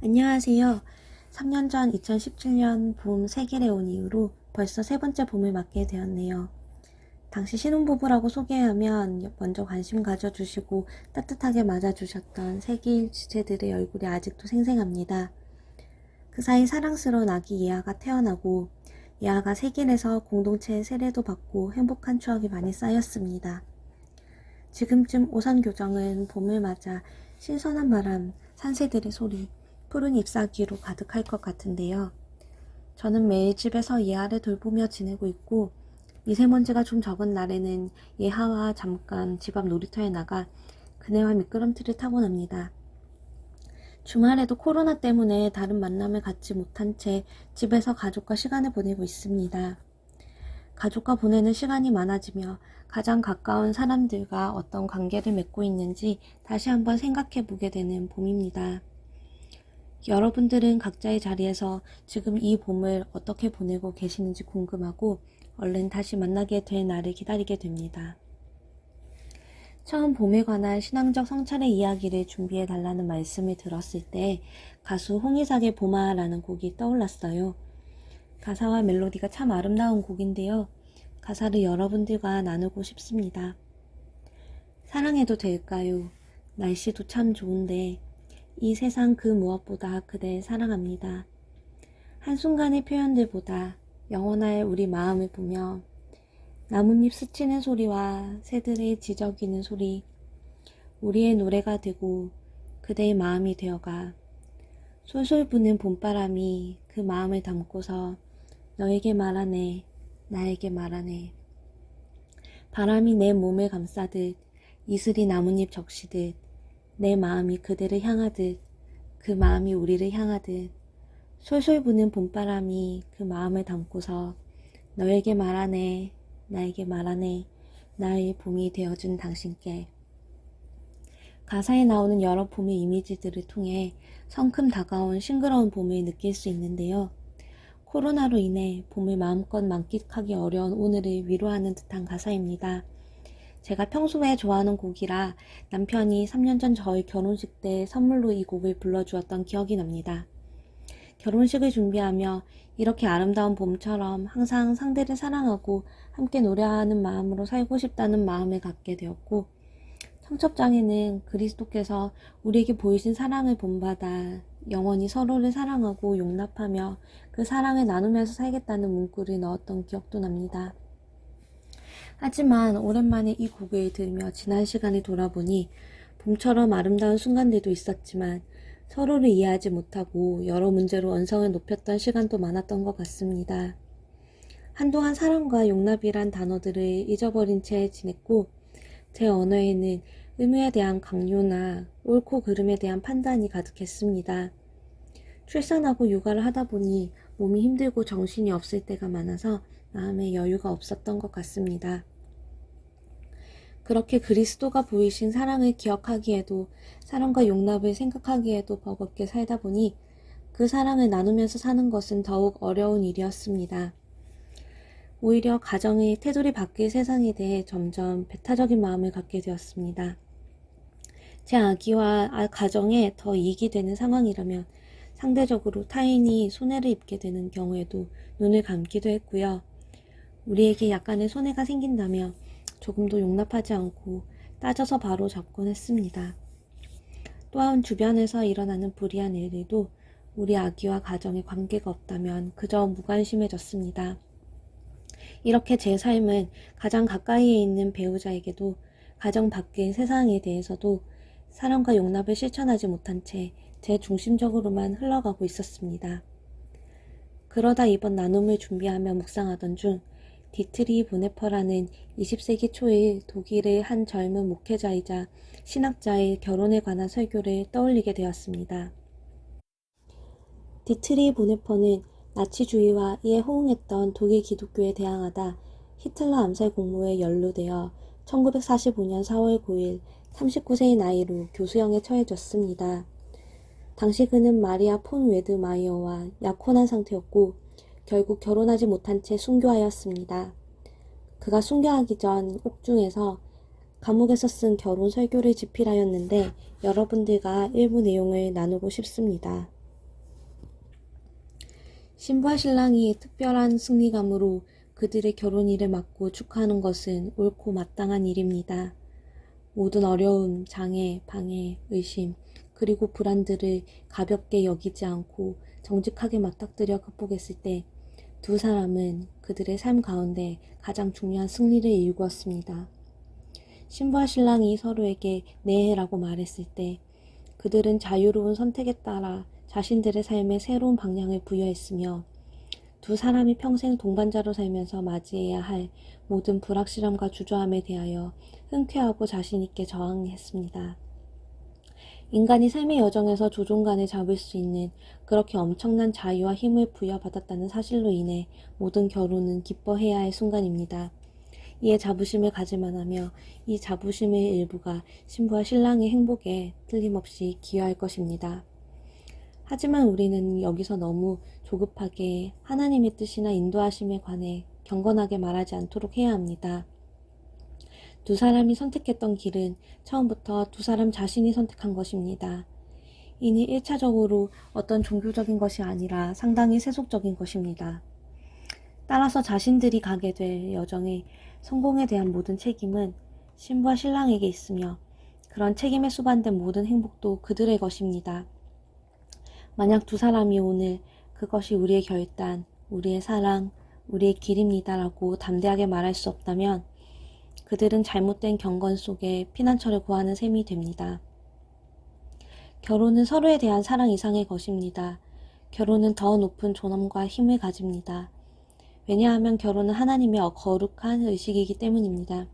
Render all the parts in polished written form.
안녕하세요. 3년 전 2017년 봄 세길에 온 이후로 벌써 세 번째 봄을 맞게 되었네요. 당시 신혼부부라고 소개하면 먼저 관심 가져주시고 따뜻하게 맞아주셨던 세길 주체들의 얼굴이 아직도 생생합니다. 그 사이 사랑스러운 아기 예아가 태어나고 예아가 세길에서 공동체의 세례도 받고 행복한 추억이 많이 쌓였습니다. 지금쯤 오선교정은 봄을 맞아 신선한 바람, 산새들의 소리, 푸른 잎사귀로 가득할 것 같은데요. 저는 매일 집에서 예아를 돌보며 지내고 있고 미세먼지가 좀 적은 날에는 예하와 잠깐 집 앞 놀이터에 나가 그네와 미끄럼틀을 타고 납니다. 주말에도 코로나 때문에 다른 만남을 갖지 못한 채 집에서 가족과 시간을 보내고 있습니다. 가족과 보내는 시간이 많아지며 가장 가까운 사람들과 어떤 관계를 맺고 있는지 다시 한번 생각해 보게 되는 봄입니다. 여러분들은 각자의 자리에서 지금 이 봄을 어떻게 보내고 계시는지 궁금하고 얼른 다시 만나게 될 날을 기다리게 됩니다. 처음 봄에 관한 신앙적 성찰의 이야기를 준비해 달라는 말씀을 들었을 때 가수 홍이삭의 봄아라는 곡이 떠올랐어요. 가사와 멜로디가 참 아름다운 곡인데요. 가사를 여러분들과 나누고 싶습니다. 사랑해도 될까요? 날씨도 참 좋은데 이 세상 그 무엇보다 그댈 사랑합니다. 한순간의 표현들보다 영원할 우리 마음을 보며 나뭇잎 스치는 소리와 새들의 지저귀는 소리, 우리의 노래가 되고 그대의 마음이 되어가 솔솔 부는 봄바람이 그 마음을 담고서 너에게 말하네, 나에게 말하네. 바람이 내 몸을 감싸듯 이슬이 나뭇잎 적시듯 내 마음이 그대를 향하듯 그 마음이 우리를 향하듯 솔솔 부는 봄바람이 그 마음을 담고서 너에게 말하네, 나에게 말하네, 나의 봄이 되어준 당신께. 가사에 나오는 여러 봄의 이미지들을 통해 성큼 다가온 싱그러운 봄을 느낄 수 있는데요. 코로나로 인해 봄을 마음껏 만끽하기 어려운 오늘을 위로하는 듯한 가사입니다. 제가 평소에 좋아하는 곡이라 남편이 3년 전 저희 결혼식 때 선물로 이 곡을 불러주었던 기억이 납니다. 결혼식을 준비하며 이렇게 아름다운 봄처럼 항상 상대를 사랑하고 함께 노래하는 마음으로 살고 싶다는 마음을 갖게 되었고, 청첩장에는 그리스도께서 우리에게 보이신 사랑을 본받아 영원히 서로를 사랑하고 용납하며 그 사랑을 나누면서 살겠다는 문구를 넣었던 기억도 납니다. 하지만 오랜만에 이 곡을 들으며 지난 시간을 돌아보니 봄처럼 아름다운 순간들도 있었지만 서로를 이해하지 못하고 여러 문제로 언성을 높였던 시간도 많았던 것 같습니다. 한동안 사랑과 용납이란 단어들을 잊어버린 채 지냈고 제 언어에는 의무에 대한 강요나 옳고 그름에 대한 판단이 가득했습니다. 출산하고 육아를 하다 보니 몸이 힘들고 정신이 없을 때가 많아서 마음에 여유가 없었던 것 같습니다. 그렇게 그리스도가 보이신 사랑을 기억하기에도 사랑과 용납을 생각하기에도 버겁게 살다 보니 그 사랑을 나누면서 사는 것은 더욱 어려운 일이었습니다. 오히려 가정의 태도를 바뀔 세상에 대해 점점 배타적인 마음을 갖게 되었습니다. 제 아기와 가정에 더 이익이 되는 상황이라면 상대적으로 타인이 손해를 입게 되는 경우에도 눈을 감기도 했고요. 우리에게 약간의 손해가 생긴다면 조금도 용납하지 않고 따져서 바로 잡곤 했습니다. 또한 주변에서 일어나는 불의한 일들도 우리 아기와 가정에 관계가 없다면 그저 무관심해졌습니다. 이렇게 제 삶은 가장 가까이에 있는 배우자에게도 가정 밖의 세상에 대해서도 사랑과 용납을 실천하지 못한 채 제 중심적으로만 흘러가고 있었습니다. 그러다 이번 나눔을 준비하며 묵상하던 중 디트리 보네퍼라는 20세기 초의 독일의 한 젊은 목회자이자 신학자의 결혼에 관한 설교를 떠올리게 되었습니다. 디트리 보네퍼는 나치주의와 이에 호응했던 독일 기독교에 대항하다 히틀러 암살 공모에 연루되어 1945년 4월 9일 39세의 나이로 교수형에 처해졌습니다. 당시 그는 마리아 폰 웨드마이어와 약혼한 상태였고 결국 결혼하지 못한 채 순교하였습니다. 그가 순교하기 전 옥중에서 감옥에서 쓴 결혼 설교를 집필하였는데 여러분들과 일부 내용을 나누고 싶습니다. 신부와 신랑이 특별한 승리감으로 그들의 결혼일을 맞고 축하하는 것은 옳고 마땅한 일입니다. 모든 어려움, 장애, 방해, 의심, 그리고 불안들을 가볍게 여기지 않고 정직하게 맞닥뜨려 극복했을 때 두 사람은 그들의 삶 가운데 가장 중요한 승리를 이루었습니다. 신부와 신랑이 서로에게 네라고 말했을 때 그들은 자유로운 선택에 따라 자신들의 삶에 새로운 방향을 부여했으며 두 사람이 평생 동반자로 살면서 맞이해야 할 모든 불확실함과 주저함에 대하여 흔쾌하고 자신있게 저항했습니다. 인간이 삶의 여정에서 조종간을 잡을 수 있는 그렇게 엄청난 자유와 힘을 부여받았다는 사실로 인해 모든 결혼은 기뻐해야 할 순간입니다. 이에 자부심을 가질만 하며 이 자부심의 일부가 신부와 신랑의 행복에 틀림없이 기여할 것입니다. 하지만 우리는 여기서 너무 조급하게 하나님의 뜻이나 인도하심에 관해 경건하게 말하지 않도록 해야 합니다. 두 사람이 선택했던 길은 처음부터 두 사람 자신이 선택한 것입니다. 이니 1차적으로 어떤 종교적인 것이 아니라 상당히 세속적인 것입니다. 따라서 자신들이 가게 될 여정의 성공에 대한 모든 책임은 신부와 신랑에게 있으며 그런 책임에 수반된 모든 행복도 그들의 것입니다. 만약 두 사람이 오늘 그것이 우리의 결단, 우리의 사랑, 우리의 길입니다 라고 담대하게 말할 수 없다면 그들은 잘못된 경건 속에 피난처를 구하는 셈이 됩니다. 결혼은 서로에 대한 사랑 이상의 것입니다. 결혼은 더 높은 존엄과 힘을 가집니다. 왜냐하면 결혼은 하나님의 거룩한 의식이기 때문입니다.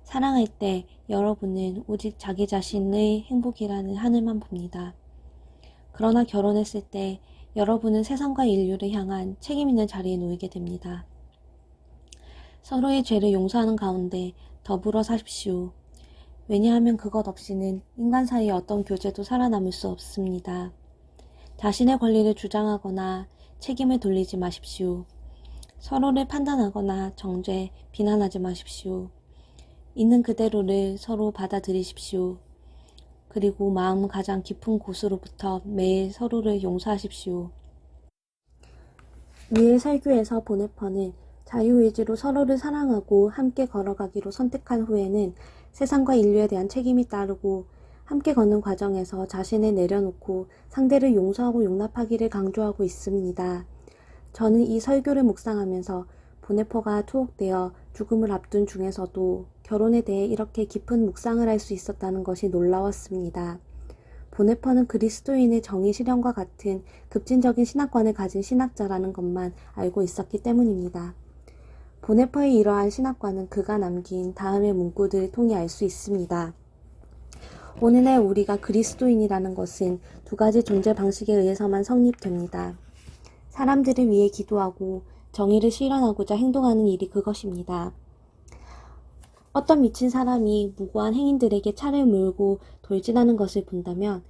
사랑할 때 여러분은 오직 자기 자신의 행복이라는 하늘만 봅니다. 그러나 결혼했을 때 여러분은 세상과 인류를 향한 책임 있는 자리에 놓이게 됩니다. 서로의 죄를 용서하는 가운데 더불어 사십시오. 왜냐하면 그것 없이는 인간 사이의 어떤 교제도 살아남을 수 없습니다. 자신의 권리를 주장하거나 책임을 돌리지 마십시오. 서로를 판단하거나 정죄, 비난하지 마십시오. 있는 그대로를 서로 받아들이십시오. 그리고 마음 가장 깊은 곳으로부터 매일 서로를 용서하십시오. 위의 설교에서 보네퍼는 자유의지로 서로를 사랑하고 함께 걸어가기로 선택한 후에는 세상과 인류에 대한 책임이 따르고 함께 걷는 과정에서 자신을 내려놓고 상대를 용서하고 용납하기를 강조하고 있습니다. 저는 이 설교를 묵상하면서 보네퍼가 투옥되어 죽음을 앞둔 중에서도 결혼에 대해 이렇게 깊은 묵상을 할 수 있었다는 것이 놀라웠습니다. 보네퍼는 그리스도인의 정의 실현과 같은 급진적인 신학관을 가진 신학자라는 것만 알고 있었기 때문입니다. 보네퍼의 이러한 신학관은 그가 남긴 다음의 문구들을 통해 알 수 있습니다. 오늘날 우리가 그리스도인이라는 것은 두 가지 존재 방식에 의해서만 성립됩니다. 사람들을 위해 기도하고 정의를 실현하고자 행동하는 일이 그것입니다. 어떤 미친 사람이 무고한 행인들에게 차를 몰고 돌진하는 것을 본다면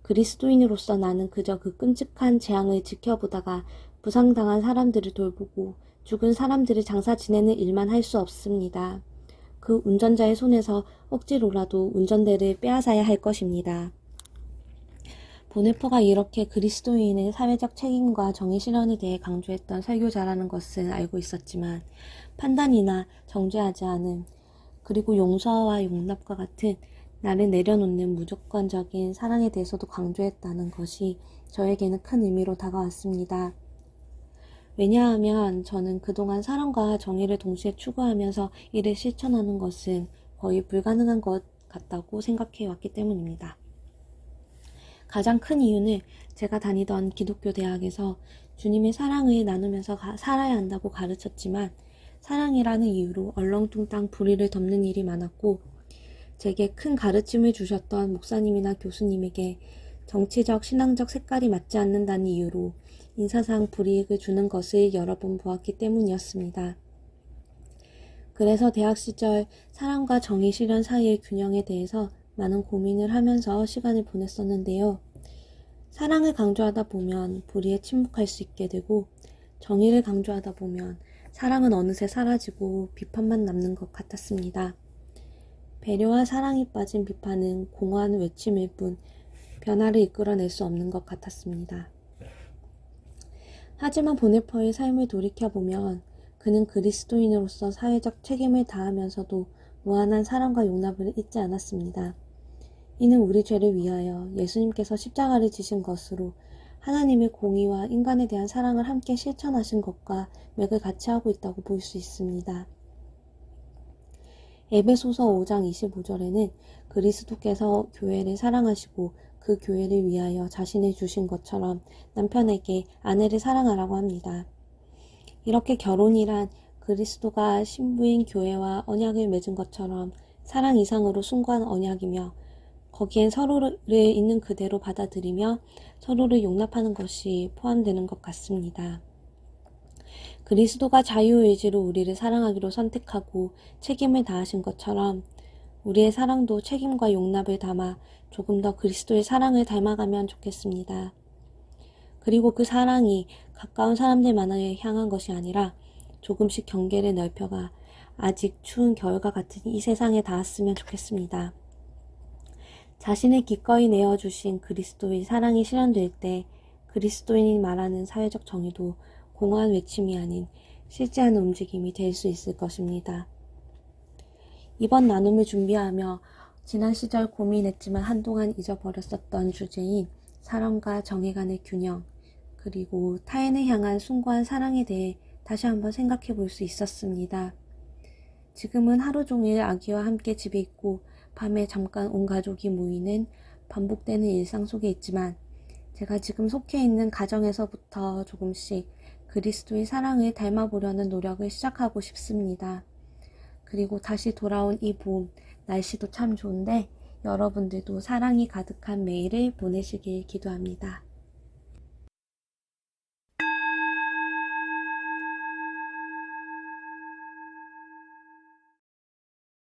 그리스도인으로서 나는 그저 그 끔찍한 재앙을 지켜보다가 부상당한 사람들을 돌보고 죽은 사람들을 장사 지내는 일만 할 수 없습니다. 그 운전자의 손에서 억지로라도 운전대를 빼앗아야 할 것입니다. 보네퍼가 이렇게 그리스도인의 사회적 책임과 정의 실현에 대해 강조했던 설교자라는 것은 알고 있었지만 판단이나 정죄하지 않음, 그리고 용서와 용납과 같은 나를 내려놓는 무조건적인 사랑에 대해서도 강조했다는 것이 저에게는 큰 의미로 다가왔습니다. 왜냐하면 저는 그동안 사랑과 정의를 동시에 추구하면서 이를 실천하는 것은 거의 불가능한 것 같다고 생각해 왔기 때문입니다. 가장 큰 이유는 제가 다니던 기독교 대학에서 주님의 사랑을 나누면서 살아야 한다고 가르쳤지만 사랑이라는 이유로 얼렁뚱땅 불의를 덮는 일이 많았고 제게 큰 가르침을 주셨던 목사님이나 교수님에게 정치적, 신앙적 색깔이 맞지 않는다는 이유로 인사상 불이익을 주는 것을 여러 번 보았기 때문이었습니다. 그래서 대학 시절 사랑과 정의 실현 사이의 균형에 대해서 많은 고민을 하면서 시간을 보냈었는데요. 사랑을 강조하다 보면 불의에 침묵할 수 있게 되고 정의를 강조하다 보면 사랑은 어느새 사라지고 비판만 남는 것 같았습니다. 배려와 사랑이 빠진 비판은 공허한 외침일 뿐 변화를 이끌어낼 수 없는 것 같았습니다. 하지만 보네퍼의 삶을 돌이켜보면 그는 그리스도인으로서 사회적 책임을 다하면서도 무한한 사랑과 용납을 잊지 않았습니다. 이는 우리 죄를 위하여 예수님께서 십자가를 지신 것으로 하나님의 공의와 인간에 대한 사랑을 함께 실천하신 것과 맥을 같이 하고 있다고 볼 수 있습니다. 에베소서 5장 25절에는 그리스도께서 교회를 사랑하시고 그 교회를 위하여 자신을 주신 것처럼 남편에게 아내를 사랑하라고 합니다. 이렇게 결혼이란 그리스도가 신부인 교회와 언약을 맺은 것처럼 사랑 이상으로 숭고한 언약이며 거기엔 서로를 있는 그대로 받아들이며 서로를 용납하는 것이 포함되는 것 같습니다. 그리스도가 자유의지로 우리를 사랑하기로 선택하고 책임을 다하신 것처럼 우리의 사랑도 책임과 용납을 담아 조금 더 그리스도의 사랑을 닮아가면 좋겠습니다. 그리고 그 사랑이 가까운 사람들만을 향한 것이 아니라 조금씩 경계를 넓혀가 아직 추운 겨울과 같은 이 세상에 닿았으면 좋겠습니다. 자신을 기꺼이 내어주신 그리스도의 사랑이 실현될 때 그리스도인이 말하는 사회적 정의도 공허한 외침이 아닌 실제한 움직임이 될 수 있을 것입니다. 이번 나눔을 준비하며 지난 시절 고민했지만 한동안 잊어버렸었던 주제인 사랑과 정의 간의 균형, 그리고 타인을 향한 숭고한 사랑에 대해 다시 한번 생각해 볼 수 있었습니다. 지금은 하루 종일 아기와 함께 집에 있고 밤에 잠깐 온 가족이 모이는 반복되는 일상 속에 있지만 제가 지금 속해 있는 가정에서부터 조금씩 그리스도의 사랑을 닮아보려는 노력을 시작하고 싶습니다. 그리고 다시 돌아온 이 봄, 날씨도 참 좋은데 여러분들도 사랑이 가득한 매일을 보내시길 기도합니다.